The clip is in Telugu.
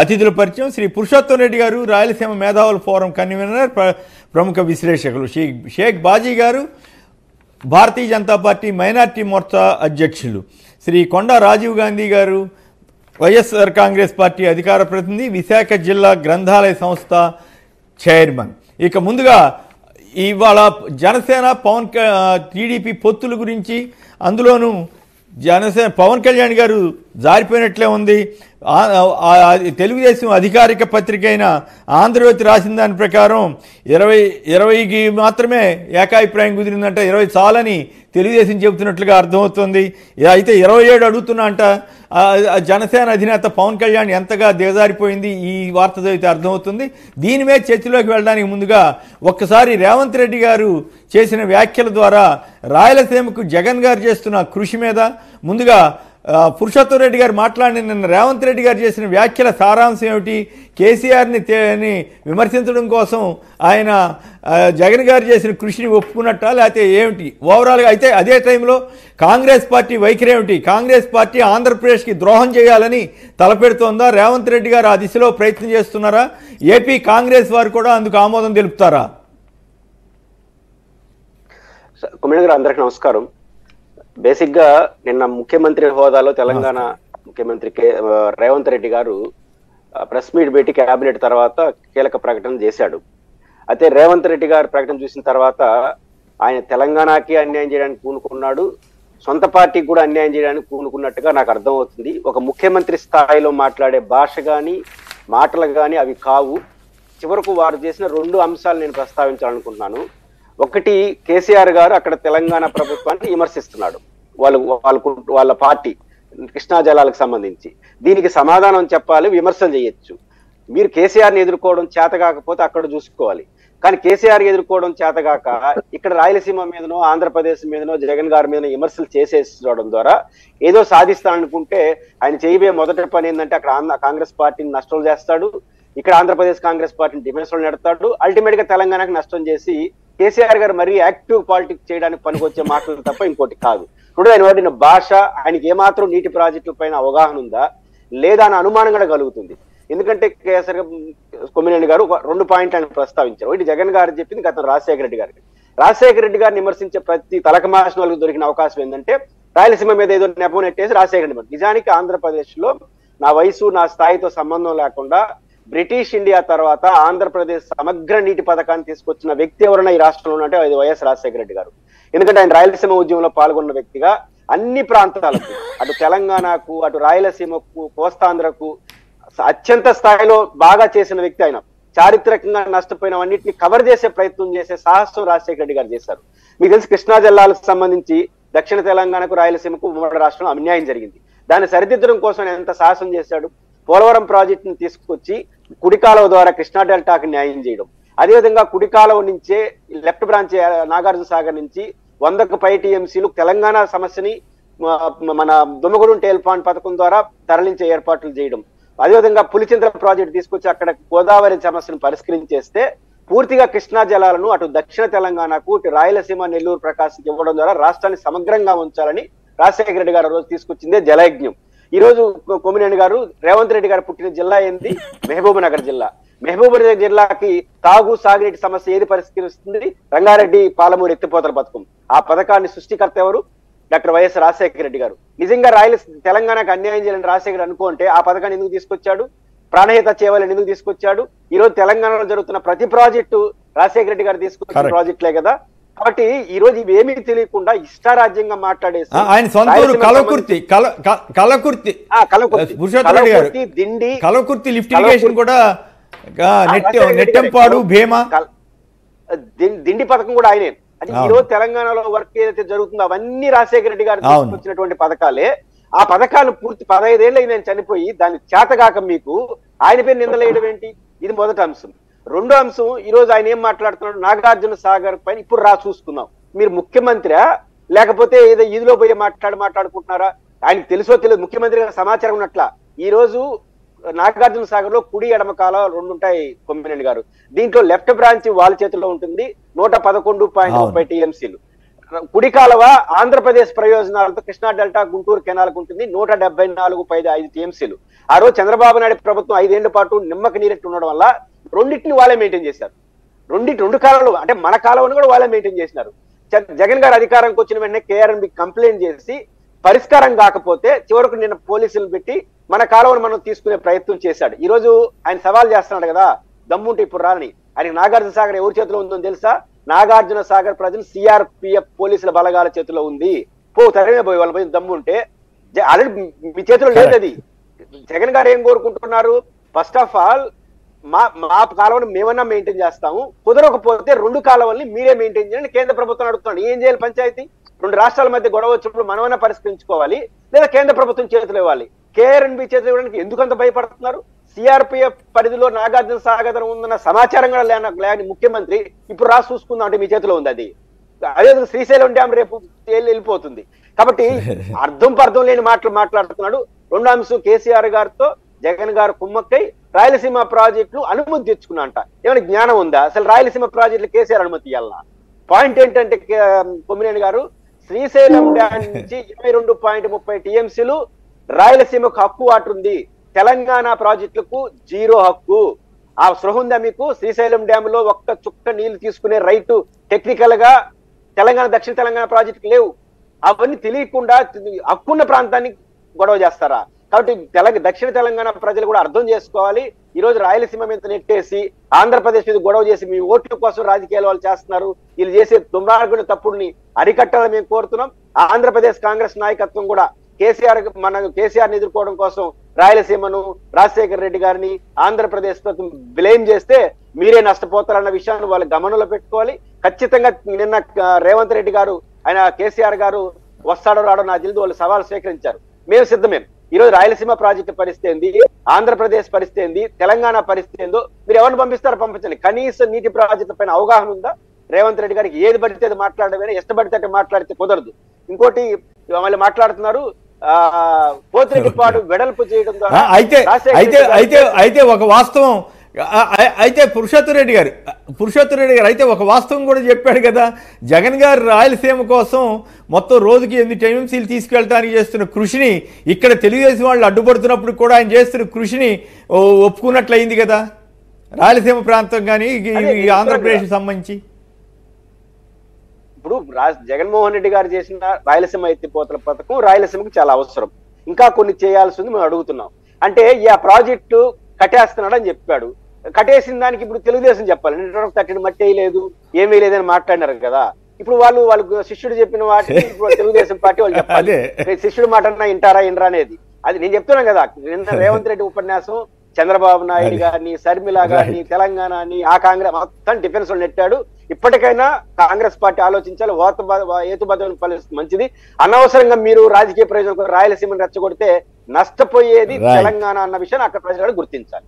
అతిథుల పరిచయం శ్రీ పురుషోత్తం రెడ్డి గారు, రాయలసీమ మేధావుల ఫోరం కన్వీనర్, ప్రముఖ విశ్లేషకులు షేక్ బాజీ గారు, భారతీయ జనతా పార్టీ మైనార్టీ మోర్చా అధ్యక్షులు శ్రీ కొండా రాజీవ్ గాంధీ గారు, వైఎస్ఆర్ కాంగ్రెస్ పార్టీ అధికార ప్రతినిధి, విశాఖ జిల్లా గ్రంథాలయ సంస్థ చైర్మన్. ఇక ముందుగా ఇవాళ జనసేన టీడీపీ పొత్తుల గురించి, అందులోనూ జనసేన పవన్ కళ్యాణ్ గారు జారిపోయినట్లే ఉంది. తెలుగుదేశం అధికారిక పత్రిక అయిన ఆంధ్రజ్యోతి రాసిన దాని ప్రకారం 20కి మాత్రమే ఏకాభిప్రాయం కుదిరిందంట, 20 చాలని తెలుగుదేశం చెబుతున్నట్లుగా అర్థమవుతుంది. అయితే 27 అడుగుతున్నా అంట. జనసేన అధినేత పవన్ కళ్యాణ్ ఎంతగా దిగజారిపోయింది ఈ వార్త చదివితే అర్థమవుతుంది. దీని మీద చర్చలోకి వెళ్ళడానికి ముందుగా ఒక్కసారి రేవంత్ రెడ్డి గారు చేసిన వ్యాఖ్యల ద్వారా రాయలసీమకు జగన్ గారు చేస్తున్న కృషి మీద ముందుగా పురుషోత్తం రెడ్డి గారు మాట్లాడిన నిన్న రేవంత్ రెడ్డి గారు చేసిన వ్యాఖ్యల సారాంశం ఏమిటి, కేసీఆర్ని విమర్శించడం కోసం ఆయన జగన్ గారు చేసిన కృషిని ఒప్పుకున్నట్టా లేకపోతే ఏమిటి ఓవరాల్గా? అయితే అదే టైంలో కాంగ్రెస్ పార్టీ వైఖరి ఏమిటి? కాంగ్రెస్ పార్టీ ఆంధ్రప్రదేశ్కి ద్రోహం చేయాలని తలపెడుతోందా? రేవంత్ రెడ్డి గారు ఆ దిశలో ప్రయత్నం చేస్తున్నారా? ఏపీ కాంగ్రెస్ వారు కూడా అందుకు ఆమోదం తెలుపుతారా? అందరికీ నమస్కారం. బేసిక్ గా నిన్న ముఖ్యమంత్రి హోదాలో తెలంగాణ ముఖ్యమంత్రి రేవంత్ రెడ్డి గారు ప్రెస్ మీట్ పెట్టి కేబినెట్ తర్వాత కీలక ప్రకటన చేశాడు. అయితే రేవంత్ రెడ్డి గారు ప్రకటన చూసిన తర్వాత ఆయన తెలంగాణకి అన్యాయం చేయడానికి పూనుకున్నాడు, సొంత పార్టీకి కూడా అన్యాయం చేయడానికి పూనుకున్నట్టుగా నాకు అర్థమవుతుంది. ఒక ముఖ్యమంత్రి స్థాయిలో మాట్లాడే భాష కానీ మాటలు కానీ అవి కావు. చివరకు వారు చేసిన 2 అంశాలు నేను ప్రస్తావించాలనుకుంటున్నాను. ఒకటి, కేసీఆర్ గారు అక్కడ తెలంగాణ ప్రభుత్వాన్ని విమర్శిస్తున్నాడు, వాళ్ళ పార్టీ కృష్ణా జలాలకు సంబంధించి. దీనికి సమాధానం చెప్పాలి, విమర్శలు చేయొచ్చు. మీరు కేసీఆర్ని ఎదుర్కోవడం చేత కాకపోతే అక్కడ చూసుకోవాలి. కానీ కేసీఆర్ ఎదుర్కోవడం చేతగాక ఇక్కడ రాయలసీమ మీదనో ఆంధ్రప్రదేశ్ మీదనో జగన్ గారి మీద విమర్శలు చేసేసుకోవడం ద్వారా ఏదో సాధిస్తాననుకుంటే ఆయన చేయబోయే మొదటి పని ఏంటంటే అక్కడ కాంగ్రెస్ పార్టీని నష్టం చేస్తాడు, ఇక్కడ ఆంధ్రప్రదేశ్ కాంగ్రెస్ పార్టీని డిఫెన్స్ లో నెడతాడు, అల్టిమేట్ గా తెలంగాణకు నష్టం చేసి కేసీఆర్ గారు మరీ యాక్టివ్ పాలిటిక్స్ చేయడానికి పనికొచ్చే మాటలు తప్ప ఇంకోటి కాదు. ఇప్పుడు ఆయన వాడిన భాష, ఆయనకి ఏమాత్రం నీటి ప్రాజెక్టుల పైన అవగాహన ఉందా లేదా అని అనుమానం కూడా కలుగుతుంది. ఎందుకంటే కేసీఆర్ కొమ్మినేని గారు 2 పాయింట్లు ఆయన ప్రస్తావించారు. ఒకటి జగన్ గారు చెప్పింది, గత రాజశేఖర రెడ్డి గారికి. రాజశేఖర రెడ్డి గారిని విమర్శించే ప్రతి తలకమాసిన వాళ్ళకి దొరికిన అవకాశం ఏంటంటే రాయలసీమ మీద ఏదో నెపం నెట్టేసి రాజశేఖర రెడ్డి. నిజానికి ఆంధ్రప్రదేశ్ లో నా వయసు నా స్థాయితో సంబంధం లేకుండా బ్రిటిష్ ఇండియా తర్వాత ఆంధ్రప్రదేశ్ సమగ్ర నీటి పథకాన్ని తీసుకొచ్చిన వ్యక్తి ఎవరైనా ఈ రాష్ట్రంలో అంటే అది వైఎస్ రాజశేఖర రెడ్డి గారు. ఎందుకంటే ఆయన రాయలసీమ ఉద్యమంలో పాల్గొన్న వ్యక్తిగా అన్ని ప్రాంతాలకు, అటు తెలంగాణకు, అటు రాయలసీమకు, కోస్తాంధ్రకు అత్యంత స్థాయిలో బాగా చేసిన వ్యక్తి ఆయన. చారిత్రకంగా నష్టపోయినవన్నింటినీ కవర్ చేసే ప్రయత్నం చేసే సాహసం రాజశేఖర రెడ్డి గారు చేశారు. మీకు తెలిసి కృష్ణా జిల్లాలకు సంబంధించి దక్షిణ తెలంగాణకు, రాయలసీమకు ఉమ్మడి రాష్ట్రంలో అన్యాయం జరిగింది. దాన్ని సరిదిద్దడం కోసం ఎంత సాహసం చేశాడు. పోలవరం ప్రాజెక్టును తీసుకొచ్చి కుడి కాలువ ద్వారా కృష్ణా డెల్టాకి న్యాయం చేయడం, అదేవిధంగా కుడి కాలువ నుంచే లెఫ్ట్ బ్రాంచ్ నాగార్జున సాగర్ నుంచి 100కు పై టీఎంసీలు తెలంగాణ సమస్యని మన దుమ్మగూడెం టేల్ పాండ్ పథకం ద్వారా తరలించే ఏర్పాట్లు చేయడం, అదేవిధంగా పులిచింతల ప్రాజెక్టు తీసుకొచ్చి అక్కడ గోదావరి సమస్యను పరిష్కరించేస్తే పూర్తిగా కృష్ణా జలాలను అటు దక్షిణ తెలంగాణకు, ఇటు రాయలసీమ, నెల్లూరు, ప్రకాశం ఇవ్వడం ద్వారా రాష్ట్రాన్ని సమగ్రంగా ఉంచాలని రాజశేఖర రెడ్డి గారు రోజు తీసుకొచ్చిందే జలయజ్ఞం. ఈ రోజు కొమ్మినేని గారు రేవంత్ రెడ్డి గారు పుట్టిన జిల్లా ఏంది? మహబూబ్ నగర్ జిల్లా. మహబూబ్ నగర్ జిల్లాకి సాగునీటి సమస్య ఏది పరిష్కరిస్తుంది? రంగారెడ్డి పాలమూరు ఎత్తిపోతల పథకం. ఆ పథకాన్ని సృష్టికర్త ఎవరు? డాక్టర్ వైఎస్ రాజశేఖర రెడ్డి గారు. నిజంగా తెలంగాణకు అన్యాయం చేయాలని రాజశేఖర్ అనుకుంటే ఆ పథకాన్ని ఎందుకు తీసుకొచ్చాడు? ప్రాణహిత చేయాలని ఎందుకు తీసుకొచ్చాడు? ఈ రోజు తెలంగాణలో జరుగుతున్న ప్రతి ప్రాజెక్టు రాజశేఖర రెడ్డి గారు తీసుకొచ్చిన ప్రాజెక్టులే కదా. కాబట్టి ఈ రోజు ఇవేమీ తెలియకుండా ఇష్టారాజ్యంగా మాట్లాడేసి ఆయన సొంత ఊరు కలకుర్తి లిఫ్ట్ ఇరిగేషన్ కూడా నెట్టెంపాడు, భీమా, దిండి పథకం కూడా ఆయనే. అది ఈ రోజు తెలంగాణలో వర్క్ ఏదైతే జరుగుతుందో అవన్నీ రాజశేఖర రెడ్డి గారు తీసుకొచ్చినటువంటి పథకాలే. ఆ పథకాలు పూర్తి 15 ఏళ్ళు ఆయన చనిపోయి దాన్ని చేతగాక మీకు ఆయన పేరు నిందలేయడం ఏంటి? ఇది మొదటి అంశం. రెండో అంశం, ఈ రోజు ఆయన ఏం మాట్లాడుతున్నాడు? నాగార్జున సాగర్ పైన ఇప్పుడు చూసుకుందాం. మీరు ముఖ్యమంత్రి లేకపోతే ఏదో ఈదిలో పోయి మాట్లాడుకుంటున్నారా? ఆయనకు తెలుసో తెలియదు, ముఖ్యమంత్రి గారి సమాచారం ఉన్నట్లా. ఈ రోజు నాగార్జున సాగర్ లో కుడి ఎడమ కాలం 2 ఉంటాయి కొమ్మినేని గారు. దీంట్లో లెఫ్ట్ బ్రాంచ్ వాళ్ళ చేతిలో ఉంటుంది, 111.30 టీఎంసీలు. కుడి కాలువ ఆంధ్రప్రదేశ్ ప్రయోజనాలతో కృష్ణా డెల్టా గుంటూరు కెనాల్కు ఉంటుంది 174.5 టీఎంసీలు. ఆ రోజు చంద్రబాబు నాయుడు ప్రభుత్వం 5 ఏళ్ల పాటు నిమ్మక నీరెట్టు ఉండడం వల్ల రెండింటిని వాళ్ళే మెయింటైన్ చేశారు. రెండు కాలువలు అంటే మన కాలువను కూడా వాళ్ళే మెయింటైన్ చేసినారు. జగన్ గారు అధికారంకి వచ్చిన వెంటనే కేఆర్ఎంబి కంప్లైంట్ చేసి పరిష్కారం కాకపోతే చివరకు నిన్న పోలీసులు పెట్టి మన కాలువను మనం తీసుకునే ప్రయత్నం చేశాడు. ఈ రోజు ఆయన సవాల్ చేస్తున్నాడు కదా, దమ్ముంటే ఇప్పుడు రాని. ఆయన నాగార్జున సాగర్ ఎవరి చేతిలో ఉందో తెలుసా? నాగార్జున సాగర్ ప్రజలు సిఆర్పిఎఫ్ పోలీసుల బలగాల చేతిలో ఉంది. తరమే పోయి వాళ్ళ పోయి దమ్ముంటే ఆల్రెడీ మీ చేతిలో లేదు అది. జగన్ గారు ఏం కోరుకుంటున్నారు? ఫస్ట్ ఆఫ్ ఆల్ మా కాలువను మేమన్నా మెయింటైన్ చేస్తాము, కుదరకపోతే 2 కాలువల్ని మీరే మెయింటైన్ చేయండి కేంద్ర ప్రభుత్వం అడుగుతున్నాడు. ఏం చేయాలి? పంచాయతీ 2 రాష్ట్రాల మధ్య గొడవ వచ్చినప్పుడు మనమైనా పరిష్కరించుకోవాలి, లేదా కేంద్ర ప్రభుత్వం చేతులు ఇవ్వాలి. కేఆర్ఎంబి చేతులు ఇవ్వడానికి ఎందుకంత భయపడుతున్నారు? సిఆర్పిఎఫ్ పరిధిలో నాగార్జున సాగర్ ఉందన్న సమాచారం కూడా లేని ముఖ్యమంత్రి ఇప్పుడు రాసి చూసుకుందాం అంటే మీ చేతిలో ఉంది అది. అదే శ్రీశైలం డ్యాం రేపు వెళ్ళిపోతుంది. కాబట్టి అర్థం లేని మాటలు మాట్లాడుతున్నాడు. 2వ అంశం, కేసీఆర్ గారితో జగన్ గారు కుమ్మక్కై రాయలసీమ ప్రాజెక్టులు అనుమతి తెచ్చుకున్నాంట. ఏమైనా జ్ఞానం ఉందా? అసలు రాయలసీమ ప్రాజెక్టులు కేసీఆర్ అనుమతి ఇవ్వాలన్నా? పాయింట్ ఏంటంటే కొమ్మినేని గారు, శ్రీశైలం డ్యాం నుంచి 22.30 టీఎంసీలు రాయలసీమకు హక్కు వాటు ఉంది, తెలంగాణ ప్రాజెక్టులకు 0 హక్కు. ఆ స్పృహ ఉందా మీకు? శ్రీశైలం డ్యామ్ లో ఒక్క చుక్క నీళ్లు తీసుకునే రైటు టెక్నికల్ గా దక్షిణ తెలంగాణ ప్రాజెక్టుకు లేవు. అవన్నీ తెలియకుండా హక్కున్న ప్రాంతాన్ని గొడవ చేస్తారా? కాబట్టి దక్షిణ తెలంగాణ ప్రజలు కూడా అర్థం చేసుకోవాలి. ఈ రోజు రాయలసీమ మీద నెట్టేసి ఆంధ్రప్రదేశ్ మీద గొడవ చేసి మీ ఓట్ల కోసం రాజకీయాలు వాళ్ళు చేస్తున్నారు. వీళ్ళు చేసే దుర్మార్గుల తప్పుల్ని అరికట్టాలని మేము కోరుతున్నాం. ఆంధ్రప్రదేశ్ కాంగ్రెస్ నాయకత్వం కూడా కేసీఆర్ ఎదుర్కోవడం కోసం రాయలసీమను, రాజశేఖర రెడ్డి గారిని, ఆంధ్రప్రదేశ్ బ్లేమ్ చేస్తే మీరే నష్టపోతారన్న విషయాన్ని వాళ్ళు గమనంలో పెట్టుకోవాలి. ఖచ్చితంగా నిన్న రేవంత్ రెడ్డి గారు, ఆయన కేసీఆర్ గారు వస్తాడో రాడో నా తెలియదు, వాళ్ళు సవాల్ స్వీకరించారు. మేము సిద్ధమే. ఈ రోజు రాయలసీమ ప్రాజెక్టు పరిస్థితి ఏంది, ఆంధ్రప్రదేశ్ పరిస్థితి ఏంది, తెలంగాణ పరిస్థితి ఏందో మీరు ఎవరిని పంపిస్తారో పంపించండి. కనీసం నీటి ప్రాజెక్టు పైన అవగాహన ఉందా? రేవంత్ రెడ్డి గారికి ఏది పడితే అది మాట్లాడమే, ఇష్టపడితే అటు మాట్లాడితే కుదరదు. ఇంకోటి వాళ్ళు మాట్లాడుతున్నారు పోతిరెడ్డి పాటు వెడల్పు చేయడం ద్వారా. అయితే ఒక వాస్తవం అయితే పురుషోత్తమ్ రెడ్డి గారు అయితే ఒక వాస్తవం కూడా చెప్పాడు కదా, జగన్ గారు రాయలసీమ కోసం మొత్తం రోజుకి 8 టీఎంసీలు తీసుకెళ్ళడానికి చేస్తున్న కృషిని ఇక్కడ తెలుగుదేశం వాళ్ళు అడ్డుపడుతున్నప్పుడు కూడా ఆయన చేస్తున్న కృషిని ఒప్పుకున్నట్లయింది కదా రాయలసీమ ప్రాంతం కానీ ఆంధ్రప్రదేశ్ సంబంధించి. ఇప్పుడు జగన్మోహన్ రెడ్డి గారు చేసిన రాయలసీమ ఎత్తిపోతల పథకం రాయలసీమకు చాలా అవసరం, ఇంకా కొన్ని చేయాల్సి ఉంది, మేము అడుగుతున్నాం. అంటే ఈ ప్రాజెక్టు కట్టేస్తున్నాడు అని చెప్పాడు. కట్టేసిన దానికి ఇప్పుడు తెలుగుదేశం చెప్పాలి, 30 మట్టి లేదు ఏమీ లేదని మాట్లాడినారు కదా. ఇప్పుడు వాళ్ళకు శిష్యుడు చెప్పిన వాటికి ఇప్పుడు తెలుగుదేశం పార్టీ వాళ్ళు చెప్పాలి, శిష్యుడు మాట ఇంటారా ఇండ్రా అనేది. అది నేను చెప్తున్నాను కదా. నిన్న రేవంత్ రెడ్డి ఉపన్యాసం చంద్రబాబు నాయుడు గారిని, శర్మిల గారిని, తెలంగాణని, ఆ కాంగ్రెస్ మొత్తం డిఫెన్స్ లో నెట్టాడు. ఇప్పటికైనా కాంగ్రెస్ పార్టీ ఆలోచించాలి. హేతుబద్ధమైన పరిస్థితి మంచిది. అనవసరంగా మీరు రాజకీయ ప్రయోజనం రాయలసీమను రెచ్చగొడితే నష్టపోయేది తెలంగాణ అన్న విషయాన్ని అక్కడ ప్రజలు గుర్తించాలి.